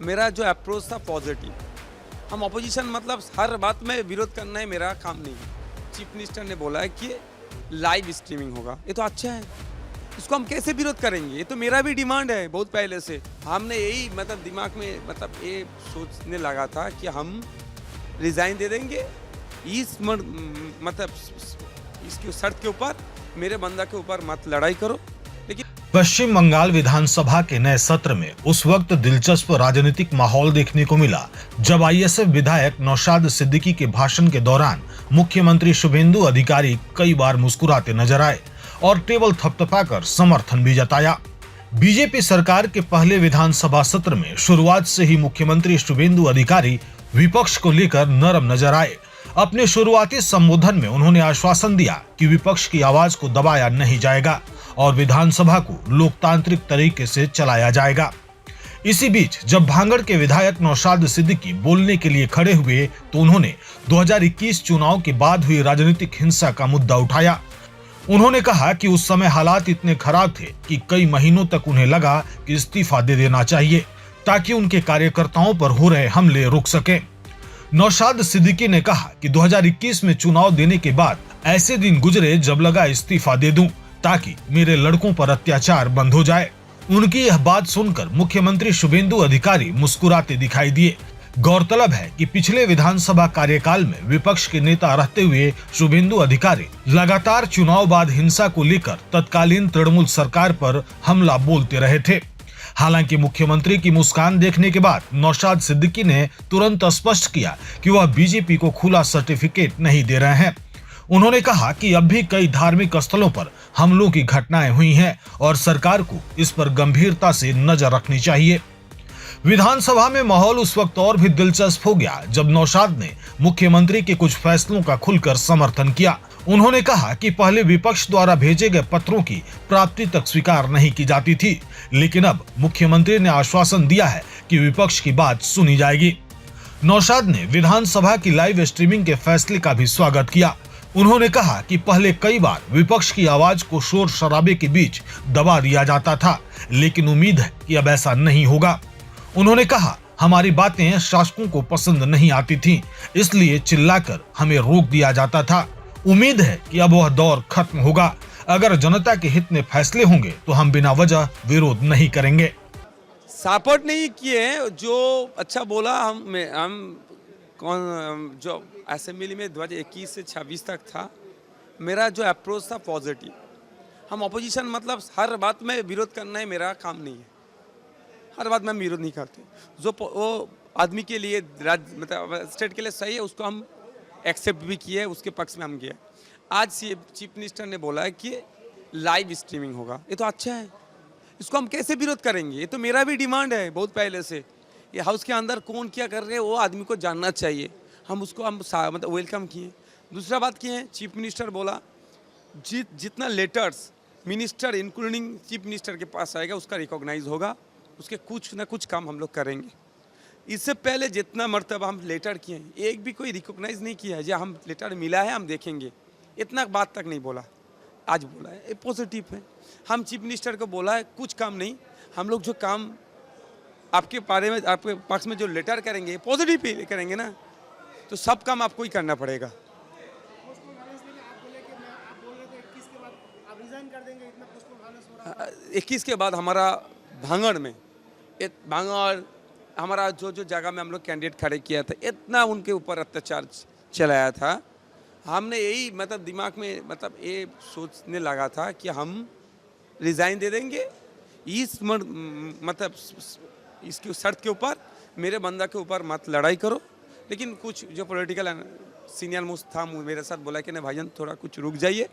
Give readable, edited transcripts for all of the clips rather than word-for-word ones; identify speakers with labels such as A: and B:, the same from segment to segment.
A: मेरा जो अप्रोच था पॉजिटिव। हम ऑपोजिशन मतलब हर बात में विरोध करना है मेरा काम नहीं है। चीफ मिनिस्टर ने बोला है कि लाइव स्ट्रीमिंग होगा, ये तो अच्छा है। इसको हम कैसे विरोध करेंगे? ये तो मेरा भी डिमांड है बहुत पहले से। हमने यही मतलब दिमाग में मतलब ये सोचने लगा था कि हम रिजाइन दे देंगे इस मतलब इसकी शर्त के ऊपर, मेरे बंदा के ऊपर मत लड़ाई करो। लेकिन
B: पश्चिम बंगाल विधानसभा के नए सत्र में उस वक्त दिलचस्प राजनीतिक माहौल देखने को मिला जब आईएसएफ विधायक नौशाद सिद्दीकी के भाषण के दौरान मुख्यमंत्री शुभेंदु अधिकारी कई बार मुस्कुराते नजर आए और टेबल थपथपाकर समर्थन भी जताया। बीजेपी सरकार के पहले विधानसभा सत्र में शुरुआत से ही मुख्यमंत्री शुभेंदु अधिकारी विपक्ष को लेकर नरम नजर आए। अपने शुरुआती संबोधन में उन्होंने आश्वासन दिया कि विपक्ष की आवाज को दबाया नहीं जाएगा और विधानसभा को लोकतांत्रिक तरीके से चलाया जाएगा। इसी बीच जब भांगड़ के विधायक नौशाद सिद्दीकी बोलने के लिए खड़े हुए तो उन्होंने 2021 चुनाव के बाद हुई राजनीतिक हिंसा का मुद्दा उठाया। उन्होंने कहा कि उस समय हालात इतने खराब थे कि कई महीनों तक उन्हें लगा कि इस्तीफा दे देना चाहिए ताकि उनके कार्यकर्ताओं पर हो रहे हमले रुक सके। नौशाद सिद्दीकी ने कहा कि 2021 में चुनाव देने के बाद ऐसे दिन गुजरे जब लगा इस्तीफा दे दूं ताकि मेरे लड़कों पर अत्याचार बंद हो जाए। उनकी यह बात सुनकर मुख्यमंत्री शुभेंदु अधिकारी मुस्कुराते दिखाई दिए। गौरतलब है कि पिछले विधानसभा कार्यकाल में विपक्ष के नेता रहते हुए शुभेंदु अधिकारी लगातार चुनाव बाद हिंसा को लेकर तत्कालीन तृणमूल सरकार पर हमला बोलते रहे थे। हालांकि मुख्यमंत्री की मुस्कान देखने के बाद नौशाद सिद्दीकी ने तुरंत स्पष्ट किया कि वह बीजेपी को खुला सर्टिफिकेट नहीं दे रहे हैं। उन्होंने कहा कि अब भी कई धार्मिक स्थलों पर हमलों की घटनाएं हुई हैं और सरकार को इस पर गंभीरता से नजर रखनी चाहिए। विधानसभा में माहौल उस वक्त और भी दिलचस्प हो गया जब नौशाद ने मुख्यमंत्री के कुछ फैसलों का खुलकर समर्थन किया। उन्होंने कहा कि पहले विपक्ष द्वारा भेजे गए पत्रों की प्राप्ति तक स्वीकार नहीं की जाती थी, लेकिन अब मुख्यमंत्री ने आश्वासन दिया है कि विपक्ष की बात सुनी जाएगी। नौशाद ने विधानसभा की लाइव स्ट्रीमिंग के फैसले का भी स्वागत किया। उन्होंने कहा कि पहले कई बार विपक्ष की आवाज को शोर शराबे के बीच दबा दिया जाता था, लेकिन उम्मीद है कि अब ऐसा नहीं होगा। उन्होंने कहा, हमारी बातें शासकों को पसंद नहीं आती थीं, इसलिए चिल्लाकर हमें रोक दिया जाता था। उम्मीद है कि अब वह दौर खत्म होगा। अगर जनता के हित में फैसले होंगे तो हम बिना वजह विरोध नहीं करेंगे।
A: सपोर्ट नहीं किए, जो अच्छा बोला हम कौन जो असेंबली में 2021 से 26 तक था, मेरा जो अप्रोच था पॉजिटिव। हम ऑपोजिशन मतलब हर बात में विरोध करना है मेरा काम नहीं है। हर बात में हम विरोध नहीं करते। जो वो आदमी के लिए मतलब स्टेट के लिए सही है उसको हम एक्सेप्ट भी किए, उसके पक्ष में हम गए। आज चीफ मिनिस्टर ने बोला है कि लाइव स्ट्रीमिंग होगा, ये तो अच्छा है। इसको हम कैसे विरोध करेंगे? ये तो मेरा भी डिमांड है बहुत पहले से। ये हाउस के अंदर कौन क्या कर रहे हैं वो आदमी को जानना चाहिए। हम उसको मतलब वेलकम किए। दूसरा बात किए हैं, चीफ मिनिस्टर बोला जितना letters minister including chief minister के पास आएगा उसका रिकॉग्नाइज होगा, उसके कुछ ना कुछ काम हम लोग करेंगे। इससे पहले जितना मर्तबा हम लेटर किए हैं एक भी कोई रिकॉग्नाइज नहीं किया है। जो हम लेटर मिला है हम देखेंगे, इतना बात तक नहीं बोला। आज बोला है, ये पॉजिटिव है। हम चीफ मिनिस्टर को बोला है कुछ काम नहीं, हम लोग जो काम आपके बारे में आपके पक्ष में जो लेटर करेंगे पॉजिटिव ही करेंगे ना, तो सब काम आपको ही करना पड़ेगा। 21 के बाद हमारा भांगड़ में हमारा जो जगह में हम लोग कैंडिडेट खड़े किया था, इतना उनके ऊपर अत्याचार चलाया था। हमने यही मतलब दिमाग में मतलब ये सोचने लगा था कि हम रिज़ाइन दे देंगे इस मतलब इसकी शर्त के ऊपर, मेरे बंदा के ऊपर मत लड़ाई करो। लेकिन कुछ जो पॉलिटिकल सीनियर मोस्ट था मेरे साथ बोला कि नहीं भाईजान थोड़ा कुछ रुक जाइए,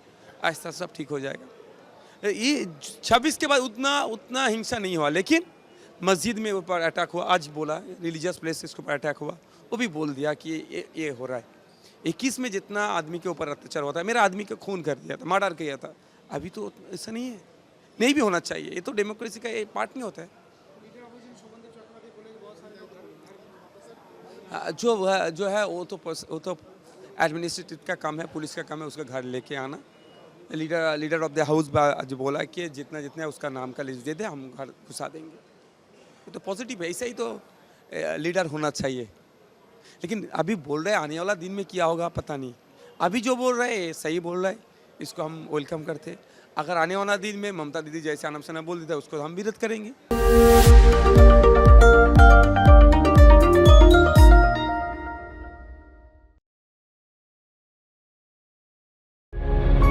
A: ऐसा सब ठीक हो जाएगा। ये 26 के बाद उतना हिंसा नहीं हुआ, लेकिन मस्जिद में ऊपर अटैक हुआ। आज बोला रिलीजियस प्लेसेस के ऊपर अटैक हुआ, वो भी बोल दिया कि ये हो रहा है। 21 में जितना आदमी के ऊपर अत्याचार होता है, मेरा आदमी का खून कर दिया था, मर्डर किया था। अभी तो ऐसा नहीं है, नहीं भी होना चाहिए। ये तो डेमोक्रेसी का एक पार्ट नहीं होता है। जो है वो तो एडमिनिस्ट्रेटिव का काम है, पुलिस का काम है उसका घर लेके आना। लीडर ऑफ द हाउस जो बोला कि जितना उसका नाम का लिस्ट दे दे, हम घर घुसा देंगे। ये तो पॉजिटिव है। ऐसा ही तो लीडर होना चाहिए। लेकिन अभी बोल रहे हैं आने वाला दिन में क्या होगा पता नहीं। अभी जो बोल रहे हैं सही बोल रहे हैं, इसको हम वेलकम करते हैं। अगर आने वाला दिन में ममता दीदी जैसे आनम सना बोल देता है उसको हम विरोध करेंगे।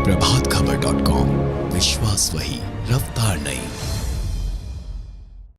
C: प्रभातखबर.com, विश्वास वही, रफ्तार नहीं।